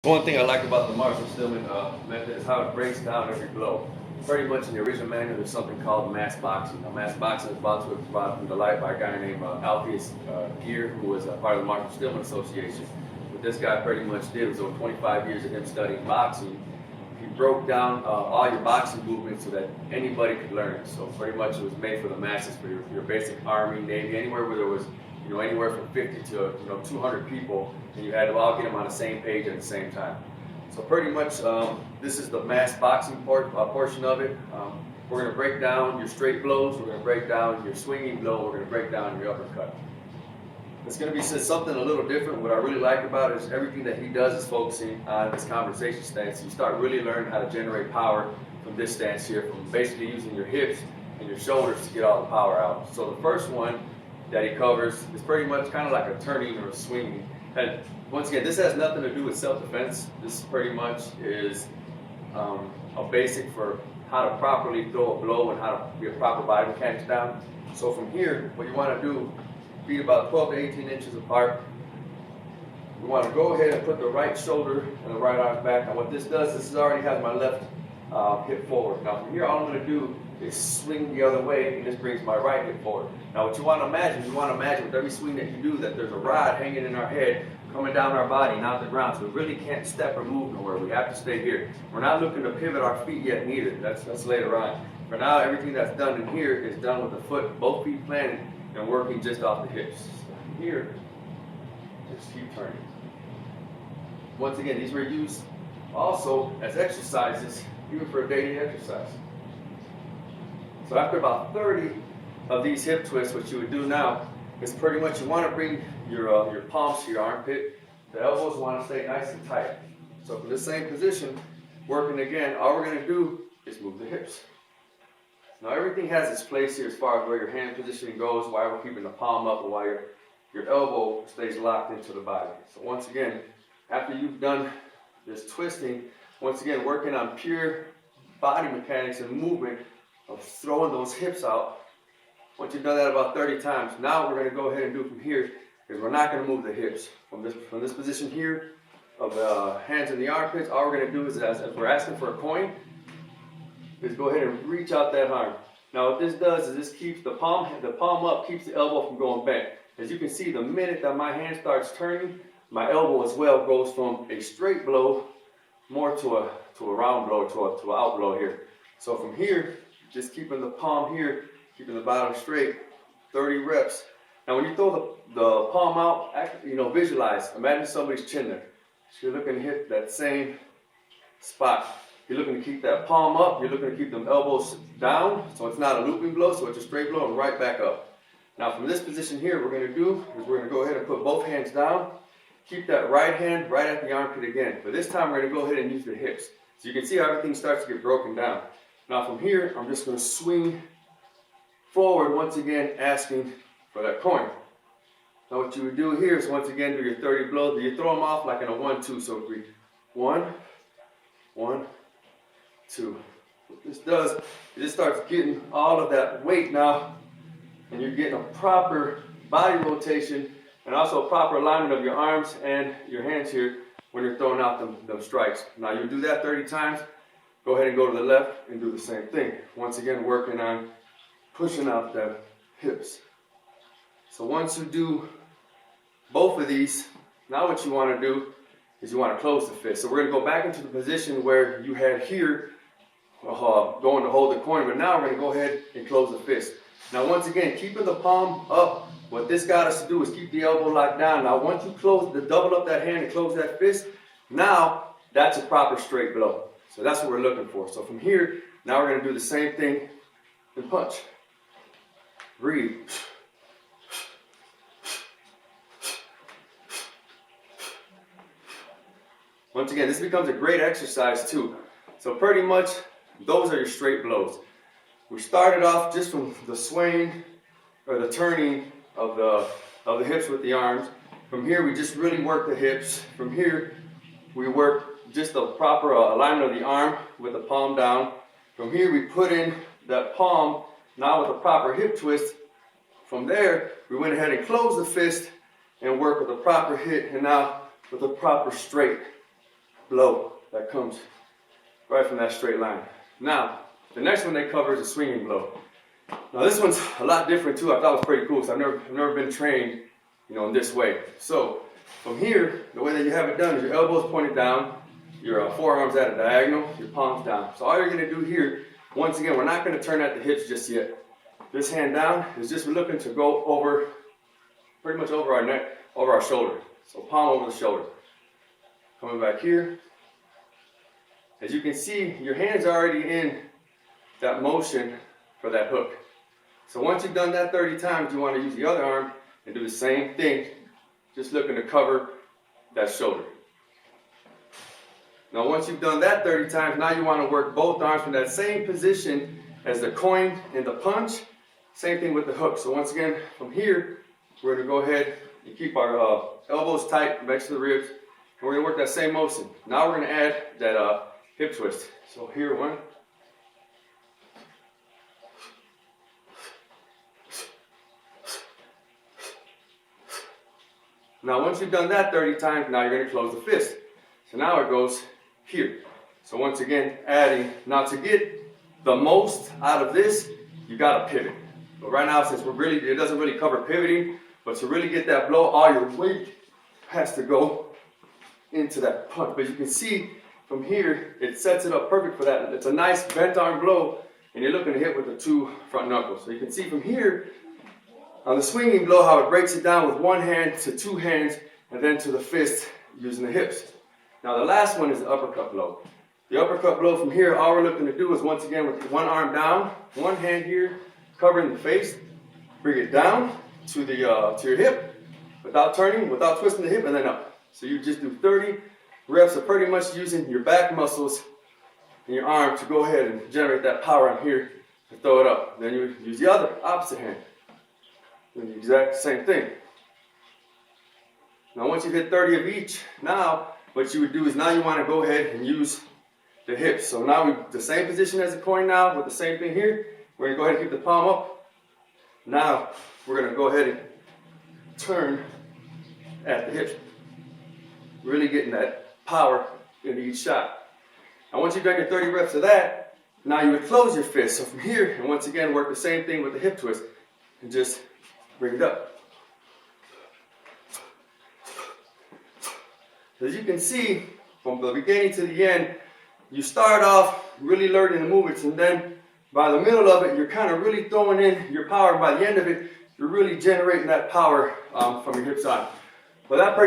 One thing I like about the Marshall Stillman method is how it breaks down every blow. Pretty much in the original manual, there's something called mass boxing. Now, mass boxing is brought to light by a guy named Gear, who was part of the Marshall Stillman Association. What this guy pretty much did was over 25 years of him studying boxing. He broke down all your boxing movements so that anybody could learn it. So pretty much it was made for the masses, for your basic Army, Navy, anywhere where there was anywhere from 50 to 200 people, and you had to all get them on the same page at the same time. So pretty much this is the mass boxing portion of it. We're going to break down your straight blows, we're going to break down your swinging blow, we're going to break down your uppercut. It's going to be something a little different. What I really like about it is everything that he does is focusing on this conversation stance. You start really learning how to generate power from this stance here, from basically using your hips and your shoulders to get all the power out. So the first one that he covers is pretty much kind of like a turning or a swinging. And once again, this has nothing to do with self-defense. This pretty much is a basic for how to properly throw a blow and how to get proper body mechanics down. So from here, what you want to do, feet about 12 to 18 inches apart. We want to go ahead and put the right shoulder and the right arm back. Now what this does, this already has my left hip forward. Now from here, all I'm going to do is swing the other way, and this brings my right hip forward. Now what you want to imagine with every swing that you do, that there's a rod hanging in our head, coming down our body, not the ground. So we really can't step or move nowhere. We have to stay here. We're not looking to pivot our feet yet neither. That's later on. For now, everything that's done in here is done with the foot, both feet planted, and working just off the hips. So here, just keep turning. Once again, these were used also as exercises, even for a daily exercise. So after about 30 of these hip twists, what you would do now is pretty much you want to bring your palms to your armpit. The elbows want to stay nice and tight. So from this same position, working again, all we're going to do is move the hips. Now everything has its place here as far as where your hand positioning goes, why we're keeping the palm up, and why your elbow stays locked into the body. So once again, after you've done this twisting, once again working on pure body mechanics and movement of throwing those hips out. Once you've done that about 30 times, now what we're going to go ahead and do from here is we're not going to move the hips. From this position here of the hands in the armpits, all we're going to do is, as we're asking for a coin, is go ahead and reach out that arm. Now what this does is this keeps the palm up, keeps the elbow from going back. As you can see, the minute that my hand starts turning, my elbow as well goes from a straight blow more to a round blow, to an out blow here. So from here, just keeping the palm here, keeping the bottom straight, 30 reps. Now when you throw the palm out, visualize, imagine somebody's chin there. So you're looking to hit that same spot. You're looking to keep that palm up, you're looking to keep them elbows down, so it's not a looping blow, so it's a straight blow and right back up. Now from this position here, what we're going to do is we're going to go ahead and put both hands down, keep that right hand right at the armpit again. But this time we're going to go ahead and use the hips. So you can see how everything starts to get broken down. Now from here, I'm just going to swing forward once again, asking for that coin. Now what you would do here is once again do your 30 blows. You throw them off like in a 1-2. So if we 1, 1, 2. What this does is it starts getting all of that weight now, and you're getting a proper body rotation and also a proper alignment of your arms and your hands here when you're throwing out them strikes. Now you do that 30 times. Go ahead and go to the left and do the same thing. Once again, working on pushing out the hips. So once you do both of these, now what you want to do is you want to close the fist. So we're going to go back into the position where you had here going to hold the coin, but now we're going to go ahead and close the fist. Now once again, keeping the palm up, what this got us to do is keep the elbow locked down. Now once you double up that hand and close that fist, now that's a proper straight blow. So that's what we're looking for. So from here, now we're going to do the same thing and punch. Breathe. Once again, this becomes a great exercise too. So pretty much, those are your straight blows. We started off just from the swing or the turning of the hips with the arms. From here, we just really work the hips. From here, we work just the proper alignment of the arm with the palm down. From here, we put in that palm now with a proper hip twist. From there, we went ahead and closed the fist and worked with a proper hit, and now with a proper straight. blow that comes right from that straight line. Now, the next one they cover is a swinging blow. Now this one's a lot different too. I thought it was pretty cool because I've never been trained, in this way. So from here, the way that you have it done is your elbows pointed down, your forearms at a diagonal, your palms down. So all you're going to do here, once again, we're not going to turn at the hips just yet. This hand down is just we're looking to go over, pretty much over our neck, over our shoulder. So palm over the shoulder. Coming back here. As you can see, your hand's already in that motion for that hook. So once you've done that 30 times, you want to use the other arm and do the same thing, just looking to cover that shoulder. Now once you've done that 30 times, now you want to work both arms from that same position as the coin and the punch. Same thing with the hook. So once again, from here, we're going to go ahead and keep our elbows tight next to the ribs. And we're going to work that same motion. Now we're going to add that hip twist. So here, one. Now once you've done that 30 times, now you're going to close the fist. So now it goes here. So once again, adding. Now to get the most out of this, you got to pivot. But right now, since it doesn't really cover pivoting, but to really get that blow, all your weight has to go into that punch. But you can see from here, it sets it up perfect for that. It's a nice bent arm blow, and you're looking to hit with the 2 front knuckles. So you can see from here, on the swinging blow, how it breaks it down with 1 hand to 2 hands, and then to the fist using the hips. Now the last one is the uppercut blow. The uppercut blow from here, all we're looking to do is once again with 1 arm down, 1 hand here, covering the face, bring it down to your hip, without turning, without twisting the hip, and then up. So you just do 30 reps of pretty much using your back muscles and your arm to go ahead and generate that power on here to throw it up. Then you use the other opposite hand. Do the exact same thing. Now once you hit 30 of each, now what you would do is now you want to go ahead and use the hips. So now the same position as the coin now with the same thing here. We're going to go ahead and keep the palm up. Now we're going to go ahead and turn at the hips. Really getting that power into each shot. Now once you've done your 30 reps of that, now you would close your fist. So from here, and once again work the same thing with the hip twist and just bring it up. As you can see, from the beginning to the end, you start off really learning the movements, and then by the middle of it, you're kind of really throwing in your power. By the end of it, you're really generating that power from your hips on. Well, that